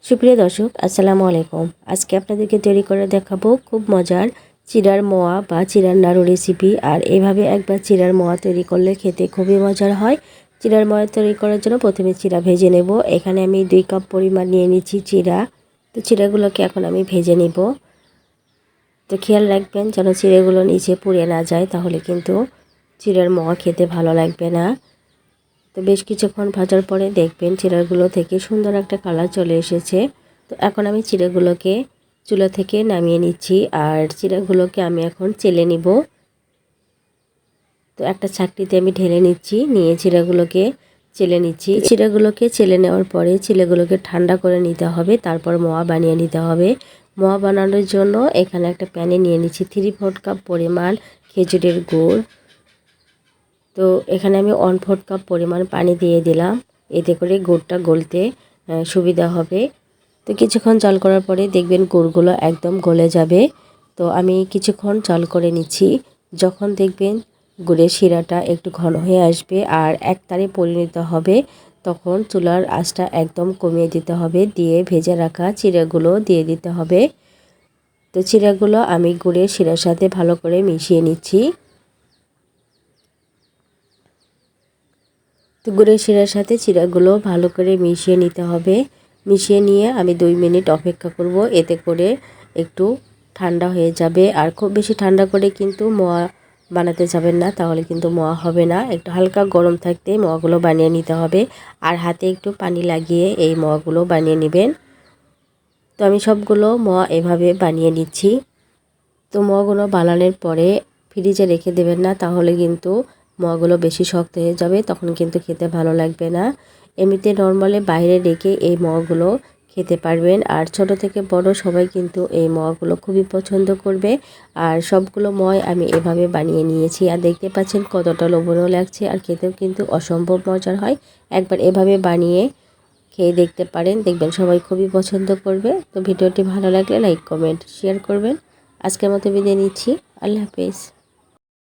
সুপ্রিয় দর্শক, আসসালামু আলাইকুম। আজকে আপনাদেরকে তৈরি করে দেখাবো খুব মজার চিড়ার মোয়া বা চিড়ার নাড়ু রেসিপি। আর এইভাবে একবার চিড়ার মোয়া তৈরি করলে খেতে খুবই মজার হয়। চিড়ার মোয়া তৈরি করার জন্য প্রথমে চিড়া ভেজে নেব। এখানে আমি 2 কাপ পরিমাণ নিয়ে নিচ্ছি চিড়া। তো চিড়াগুলোকে এখন আমি ভেজে নেব। তো খেয়াল রাখবেন যেন চিড়াগুলো নিচে পুড়ে না যায়, তাহলে কিন্তু চিড়ার মোয়া খেতে ভালো লাগবে না। তো বেশ কিছুক্ষণ ভাজার পরে দেখবেন চিড়াগুলো থেকে সুন্দর একটা কালার চলে এসেছে। তো এখন আমি চিড়াগুলোকে চুলা থেকে নামিয়ে নিচ্ছি, আর চিড়াগুলোকে আমি এখন চেলে নিব। তো একটা ছাঁকনিতে আমি ঢেলে নিচ্ছি, নিয়ে চিড়াগুলোকে চেলে নিচ্ছি। চিড়াগুলোকে চেলে নেওয়ার পরে চিড়াগুলোকে ঠান্ডা করে নিতে হবে, তারপর মোয়া বানিয়ে নিতে হবে। মোয়া বানানোর জন্য এখানে একটা প্যানে নিয়ে নিচ্ছি 3/4 কাপ পরিমাণ খেজুরের গুড়। তো এখানে আমি 1/4 কাপ পরিমাণ পানি দিয়ে দিলাম, এতে করে গুড়টা গলতে সুবিধা হবে। তো কিছুক্ষণ জাল করার পরে দেখবেন গুড়গুলো একদম গলে যাবে। তো আমি কিছুক্ষণ জাল করে নিচ্ছি। যখন দেখবেন গুড়ের শিরাটা একটু ঘন হয়ে আসবে আর একতারে পরিণত হবে, তখন চুলার আঁচটা একদম কমিয়ে দিতে হবে, দিয়ে ভেজে রাখা চিড়াগুলো দিয়ে দিতে হবে। তো চিড়াগুলো আমি গুড়ের শিরার সাথে ভালো করে মিশিয়ে নিচ্ছি। তো গুড়ের শিরার সাথে চিড়াগুলো ভালো করে মিশিয়ে নিতে হবে। মিশিয়ে নিয়ে আমি 2 মিনিট অপেক্ষা করব, এতে করে একটু ঠান্ডা হয়ে যাবে। আর খুব বেশি ঠান্ডা করে কিন্তু মোয়া বানাতে যাবেন না, তাহলে কিন্তু মোয়া হবে না। একটু হালকা গরম থাকতে মোয়াগুলো বানিয়ে নিতে হবে। আর হাতে একটু পানি লাগিয়ে এই মোয়াগুলো বানিয়ে নেবেন। তো আমি সবগুলো মোয়া এভাবে বানিয়ে নিচ্ছি। তো মোয়াগুলো বানানোর পরে ফ্রিজে রেখে দেবেন না, তাহলে কিন্তু মোয়াগুলো বেশি শক্ত হয়ে যাবে, তখন কিন্তু খেতে ভালো লাগবে না। এমনিতে নর্মালি বাইরে রেখে এই মোয়াগুলো খেতে পারবেন। আর ছোট থেকে বড় সবাই কিন্তু এই মোয়াগুলো খুবই পছন্দ করবে। আর সবগুলো মোয়া আমি এভাবে বানিয়ে নিয়েছি, আর দেখতে পাচ্ছেন কতটা লোভনীয় লাগছে, আর খেতেও কিন্তু অসম্ভব মজার হয়। একবার এভাবে বানিয়ে খেয়ে দেখতে পারেন, দেখবেন সবাই খুবই পছন্দ করবে। তো ভিডিওটি ভালো লাগলে লাইক, কমেন্ট, শেয়ার করবেন। আজকের মতো বিদায় নিচ্ছি। আল্লাহ হাফেজ।